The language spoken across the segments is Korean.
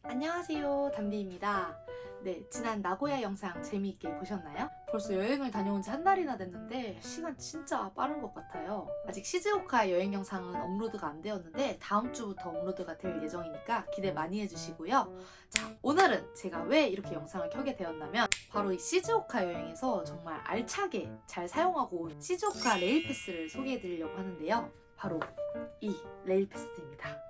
안녕하세요, 담비입니다. 네, 지난 나고야 영상 재미있게 보셨나요? 벌써 여행을 다녀온 지 한 달이나 됐는데 시간 진짜 빠른 것 같아요. 아직 시즈오카 여행 영상은 업로드가 안 되었는데 다음 주부터 업로드가 될 예정이니까 기대 많이 해주시고요. 자, 오늘은 제가 왜 이렇게 영상을 켜게 되었냐면 바로 이 시즈오카 여행에서 정말 알차게 잘 사용하고 온 시즈오카 레일 패스를 소개해드리려고 하는데요. 바로 이 레일 패스입니다.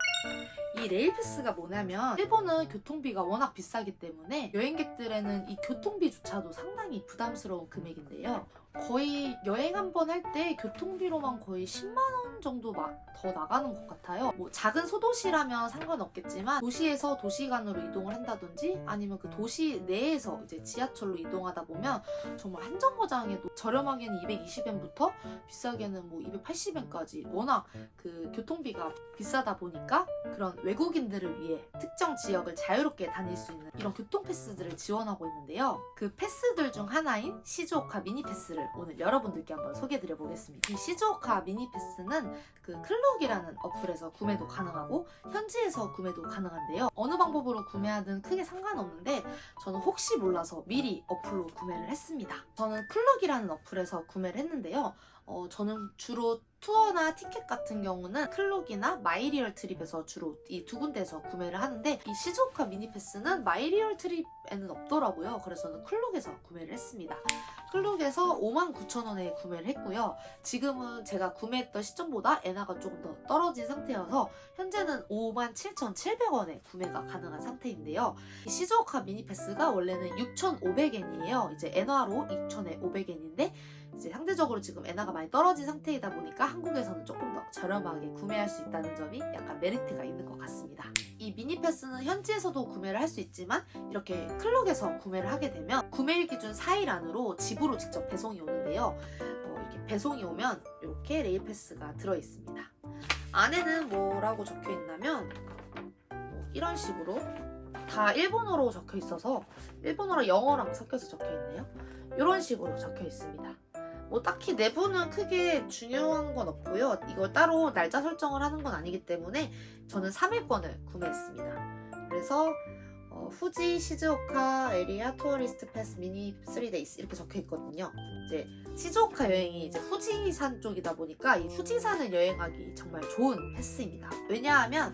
이 레일 패스가 뭐냐면 일본은 교통비가 워낙 비싸기 때문에 여행객들에는 이 교통비조차도 상당히 부담스러운 금액인데요. 거의 여행 한 번 할 때 교통비로만 거의 10만 원 정도 더 나가는 것 같아요. 뭐 작은 소도시라면 상관없겠지만 도시에서 도시 간으로 이동을 한다든지 아니면 그 도시 내에서 이제 지하철로 이동하다 보면 정말 한 정거장에도 저렴하게는 220엔부터 비싸게는 뭐 280엔까지 워낙 그 교통비가 비싸다 보니까 그런 외국인들을 위해 특정 지역을 자유롭게 다닐 수 있는 이런 교통 패스들을 지원하고 있는데요. 그 패스들 중 하나인 시즈오카 미니 패스를 오늘 여러분들께 한번 소개해드려 보겠습니다. 이 시즈오카 미니 패스는 그 클룩이라는 어플에서 구매도 가능하고 현지에서 구매도 가능한데요. 어느 방법으로 구매하든 크게 상관없는데 저는 혹시 몰라서 미리 어플로 구매를 했습니다. 저는 클룩이라는 어플에서 구매를 했는데요. 저는 주로 투어나 티켓 같은 경우는 클룩이나 마이리얼 트립에서 주로 이 두 군데에서 구매를 하는데 이 시즈오카 미니 패스는 마이리얼 트립에는 없더라고요. 그래서 저는 클룩에서 구매를 했습니다. 클룩에서 59,000원에 구매를 했고요. 지금은 제가 구매했던 시점보다 엔화가 조금 더 떨어진 상태여서 현재는 57,700원에 구매가 가능한 상태인데요. 이 시즈오카 미니 패스가 원래는 6,500엔이에요. 이제 엔화로 6,500엔인데 이제 상대적으로 지금 엔화가 많이 떨어진 상태이다 보니까 한국에서는 조금 더 저렴하게 구매할 수 있다는 점이 약간 메리트가 있는 것 같습니다. 이 미니 패스는 현지에서도 구매를 할 수 있지만 이렇게 클룩에서 구매를 하게 되면 구매일 기준 4일 안으로 집으로 직접 배송이 오는데요. 이렇게 배송이 오면 이렇게 레일 패스가 들어있습니다. 안에는 뭐라고 적혀 있냐면 이런 식으로 다 일본어로 적혀 있어서 일본어랑 영어랑 섞여서 적혀 있네요. 이런 식으로 적혀 있습니다. 뭐 딱히 내부는 크게 중요한 건 없고요. 이걸 따로 날짜 설정을 하는 건 아니기 때문에 저는 3일권을 구매했습니다. 그래서 후지 시즈오카 에리아 투어리스트 패스 미니 3days 이렇게 적혀 있거든요. 이제 시즈오카 여행이 이제 후지산 쪽이다 보니까 이 후지산을 여행하기 정말 좋은 패스입니다. 왜냐하면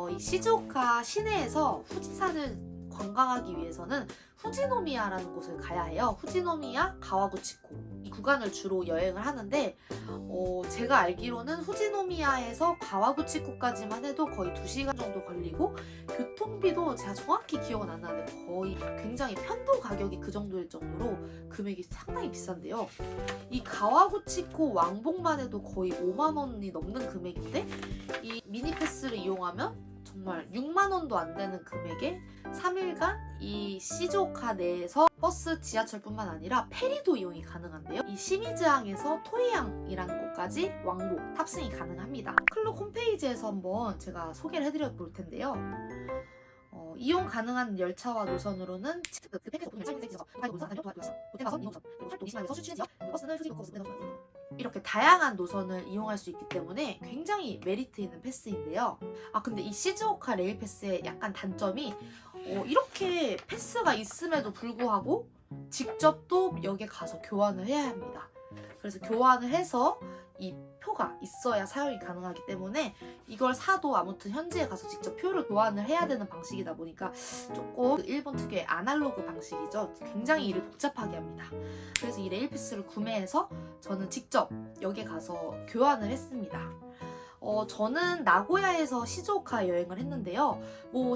이 시즈오카 시내에서 후지산을 관광하기 위해서는 후지노미야라는 곳을 가야 해요. 후지노미야, 가와구치코 이 구간을 주로 여행을 하는데 제가 알기로는 후지노미야에서 가와구치코까지만 해도 거의 2시간 정도 걸리고 교통비도 제가 정확히 기억은 안 나는데 거의 굉장히 편도 가격이 그 정도일 정도로 금액이 상당히 비싼데요. 이 가와구치코 왕복만 해도 거의 5만 원이 넘는 금액인데 이 미니 패스를 이용하면 정말 6만 원도 안 되는 금액에 3일간 이 시즈오카 내에서 버스, 지하철뿐만 아니라 페리도 이용이 가능한데요. 이 시미즈항에서 토이항이라는 곳까지 왕복 탑승이 가능합니다. 클룩 홈페이지에서 한번 제가 소개를 해드려 볼 텐데요. 이용 가능한 열차와 노선으로는 이렇게 다양한 노선을 이용할 수 있기 때문에 굉장히 메리트 있는 패스인데요. 근데 이 시즈오카 레일 패스의 약간 단점이 이렇게 패스가 있음에도 불구하고 직접 또 역에 가서 교환을 해야 합니다. 그래서 교환을 해서 이 표가 있어야 사용이 가능하기 때문에 이걸 사도 아무튼 현지에 가서 직접 표를 교환을 해야 되는 방식이다 보니까 조금 일본 특유의 아날로그 방식이죠. 굉장히 일을 복잡하게 합니다. 그래서 이 레일 패스를 구매해서 저는 직접 역에 가서 교환을 했습니다. 저는 나고야에서 시즈오카 여행을 했는데요.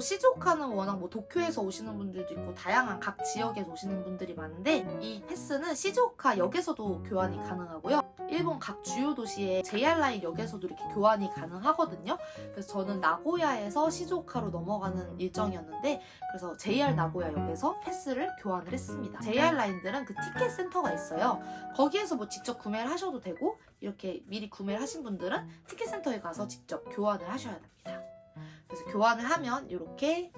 시즈오카는 워낙 도쿄에서 오시는 분들도 있고 다양한 각 지역에서 오시는 분들이 많은데 이 패스는 시즈오카 역에서도 교환이 가능하고요. 일본 각 주요 도시의 JR 라인 역에서도 이렇게 교환이 가능하거든요. 그래서 저는 나고야에서 시즈오카로 넘어가는 일정이었는데 그래서 JR 나고야 역에서 패스를 교환을 했습니다. JR 라인들은 그 티켓 센터가 있어요. 거기에서 직접 구매를 하셔도 되고 이렇게 미리 구매를 하신 분들은 티켓 센터에 가서 직접 교환을 하셔야 됩니다. 그래서 교환을 하면 이렇게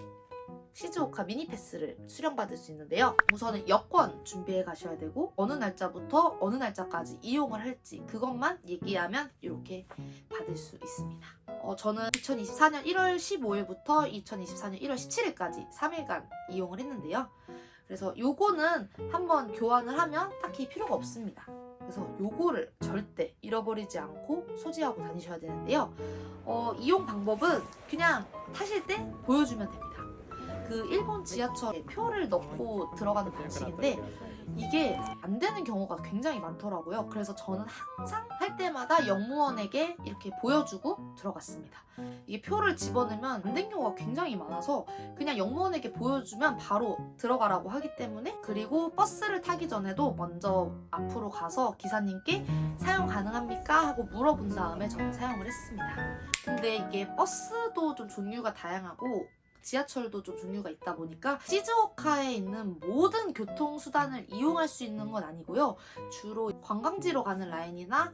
시즈오카 미니 패스를 수령받을 수 있는데요. 우선은 여권 준비해 가셔야 되고 어느 날짜부터 어느 날짜까지 이용을 할지 그것만 얘기하면 이렇게 받을 수 있습니다. 저는 2024년 1월 15일부터 2024년 1월 17일까지 3일간 이용을 했는데요. 그래서 요거는 한번 교환을 하면 딱히 필요가 없습니다. 그래서 요거를 절대 잃어버리지 않고 소지하고 다니셔야 되는데요. 이용 방법은 그냥 타실 때 보여주면 됩니다. 그 일본 지하철에 표를 넣고 들어가는 방식인데 이게 안 되는 경우가 굉장히 많더라고요. 그래서 저는 항상 할 때마다 역무원에게 이렇게 보여주고 들어갔습니다. 이게 표를 집어넣으면 안 된 경우가 굉장히 많아서 그냥 역무원에게 보여주면 바로 들어가라고 하기 때문에, 그리고 버스를 타기 전에도 먼저 앞으로 가서 기사님께 사용 가능합니까? 하고 물어본 다음에 저는 사용을 했습니다. 근데 이게 버스도 좀 종류가 다양하고 지하철도 좀 종류가 있다 보니까 시즈오카에 있는 모든 교통수단을 이용할 수 있는 건 아니고요. 주로 관광지로 가는 라인이나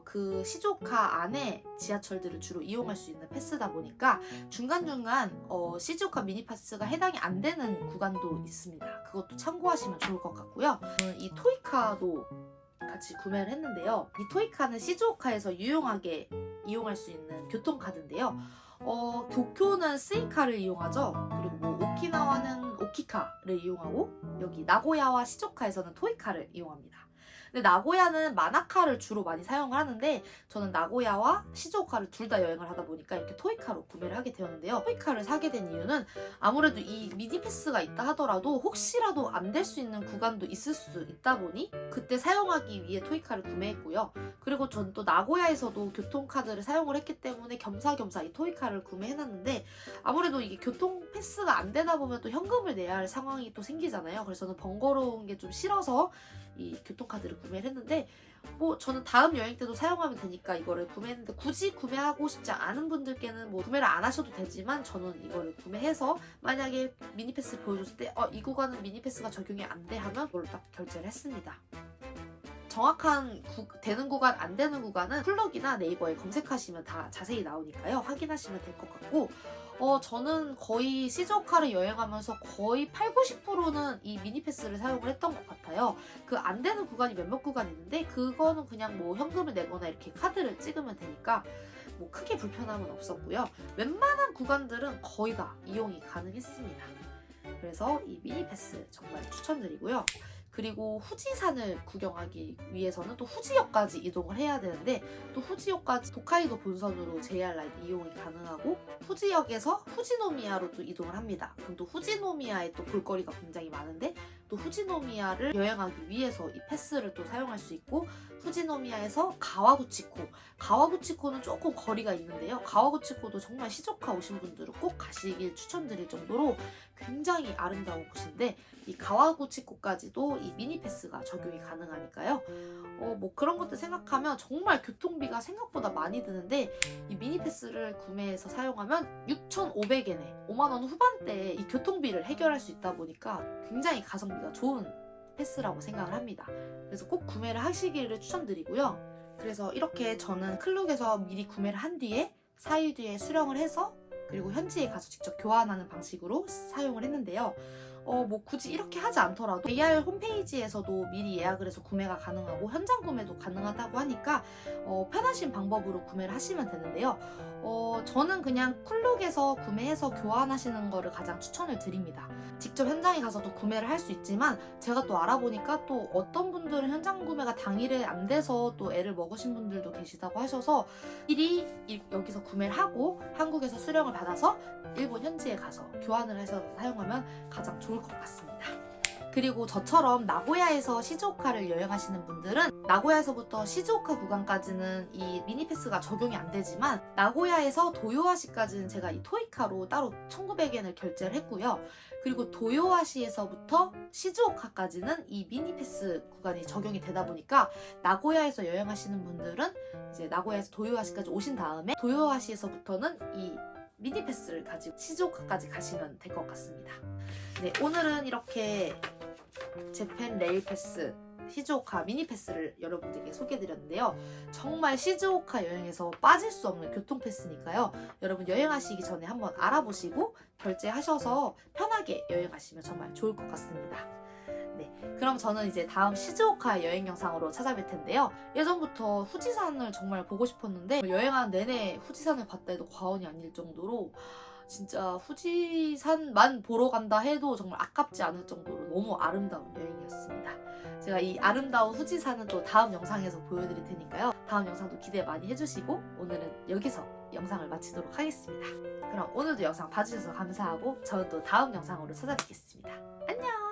그 시즈오카 안에 지하철들을 주로 이용할 수 있는 패스다 보니까 중간중간 시즈오카 미니패스가 해당이 안 되는 구간도 있습니다. 그것도 참고하시면 좋을 것 같고요. 이 토이카도 같이 구매를 했는데요. 이 토이카는 시즈오카에서 유용하게 이용할 수 있는 교통카드인데요. 도쿄는 스이카를 이용하죠. 그리고 뭐 오키나와는 오키카를 이용하고, 여기 나고야와 시즈오카에서는 토이카를 이용합니다. 근데 나고야는 마나카를 주로 많이 사용을 하는데 저는 나고야와 시즈오카를 둘 다 여행을 하다 보니까 이렇게 토이카로 구매를 하게 되었는데요. 토이카를 사게 된 이유는 아무래도 이 미니 패스가 있다 하더라도 혹시라도 안 될 수 있는 구간도 있을 수 있다 보니 그때 사용하기 위해 토이카를 구매했고요. 그리고 전 또 나고야에서도 교통카드를 사용을 했기 때문에 겸사겸사 이 토이카를 구매해놨는데, 아무래도 이게 교통 패스가 안 되다 보면 또 현금을 내야 할 상황이 또 생기잖아요. 그래서 저는 번거로운 게 좀 싫어서 이 교통카드를 구매를 했는데, 뭐 저는 다음 여행 때도 사용하면 되니까 이거를 구매했는데, 굳이 구매하고 싶지 않은 분들께는 뭐 구매를 안 하셔도 되지만 저는 이거를 구매해서 만약에 미니패스를 보여줬을 때 이 구간은 미니패스가 적용이 안 돼 하면 그걸로 딱 결제를 했습니다. 정확한 되는 구간 안 되는 구간은 클럭이나 네이버에 검색하시면 다 자세히 나오니까요. 확인하시면 될 것 같고, 저는 거의 시즈오카를 여행하면서 거의 80~90%는 이 미니패스를 사용을 했던 것 같아요. 그 안 되는 구간이 몇몇 구간 있는데 그거는 그냥 뭐 현금을 내거나 이렇게 카드를 찍으면 되니까 뭐 크게 불편함은 없었고요. 웬만한 구간들은 거의 다 이용이 가능했습니다. 그래서 이 미니패스 정말 추천드리고요. 그리고 후지산을 구경하기 위해서는 또 후지역까지 이동을 해야 되는데, 또 후지역까지 도카이도 본선으로 JR 라인 이용이 가능하고 후지역에서 후지노미야로 또 이동을 합니다. 그럼 또 후지노미야에 또 볼거리가 굉장히 많은데 또 후지노미야를 여행하기 위해서 이 패스를 또 사용할 수 있고, 후지노미야에서 가와구치코는 조금 거리가 있는데요. 가와구치코도 정말 시즈오카 오신 분들은 꼭 가시길 추천드릴 정도로 굉장히 아름다운 곳인데, 이 가와구치코까지도 이 미니패스가 적용이 가능하니까요. 뭐 그런 것들 생각하면 정말 교통비가 생각보다 많이 드는데, 이 미니패스를 구매해서 사용하면 6,500엔에 5만원 후반대에 이 교통비를 해결할 수 있다 보니까 굉장히 가성비가 좋은 패스라고 생각을 합니다. 그래서 꼭 구매를 하시기를 추천드리고요. 그래서 이렇게 저는 클룩에서 미리 구매를 한 뒤에 4일 뒤에 수령을 해서 그리고 현지에 가서 직접 교환하는 방식으로 사용을 했는데요. 뭐 굳이 이렇게 하지 않더라도 AR 홈페이지에서도 미리 예약을 해서 구매가 가능하고 현장 구매도 가능하다고 하니까 편하신 방법으로 구매를 하시면 되는데요. 저는 그냥 클룩에서 구매해서 교환하시는 거를 가장 추천을 드립니다. 직접 현장에 가서도 구매를 할 수 있지만 제가 또 알아보니까 또 어떤 분들은 현장 구매가 당일에 안 돼서 또 애를 먹으신 분들도 계시다고 하셔서 미리 여기서 구매를 하고 한국에서 수령을 받아서 일본 현지에 가서 교환을 해서 사용하면 가장 좋을 것 같습니다. 그리고 저처럼 나고야에서 시즈오카를 여행하시는 분들은 나고야에서부터 시즈오카 구간까지는 이 미니패스가 적용이 안 되지만, 나고야에서 도요하시까지는 제가 이 토이카로 따로 1,900엔을 결제를 했고요. 그리고 도요하시에서부터 시즈오카까지는 이 미니패스 구간이 적용이 되다 보니까 나고야에서 여행하시는 분들은 이제 나고야에서 도요하시까지 오신 다음에 도요하시에서부터는 이 미니패스를 가지고 시즈오카까지 가시면 될 것 같습니다. 네, 오늘은 이렇게 재팬 레일 패스 시즈오카 미니 패스를 여러분들께 소개해드렸는데요. 정말 시즈오카 여행에서 빠질 수 없는 교통 패스니까요. 여러분 여행하시기 전에 한번 알아보시고 결제하셔서 편하게 여행하시면 정말 좋을 것 같습니다. 네, 그럼 저는 이제 다음 시즈오카 여행 영상으로 찾아뵐 텐데요. 예전부터 후지산을 정말 보고 싶었는데 여행하는 내내 후지산을 봤다 해도 과언이 아닐 정도로 진짜 후지산만 보러 간다 해도 정말 아깝지 않을 정도로 너무 아름다운 여행이었습니다. 제가 이 아름다운 후지산은 또 다음 영상에서 보여드릴 테니까요. 다음 영상도 기대 많이 해주시고 오늘은 여기서 영상을 마치도록 하겠습니다. 그럼 오늘도 영상 봐주셔서 감사하고 저는 또 다음 영상으로 찾아뵙겠습니다. 안녕!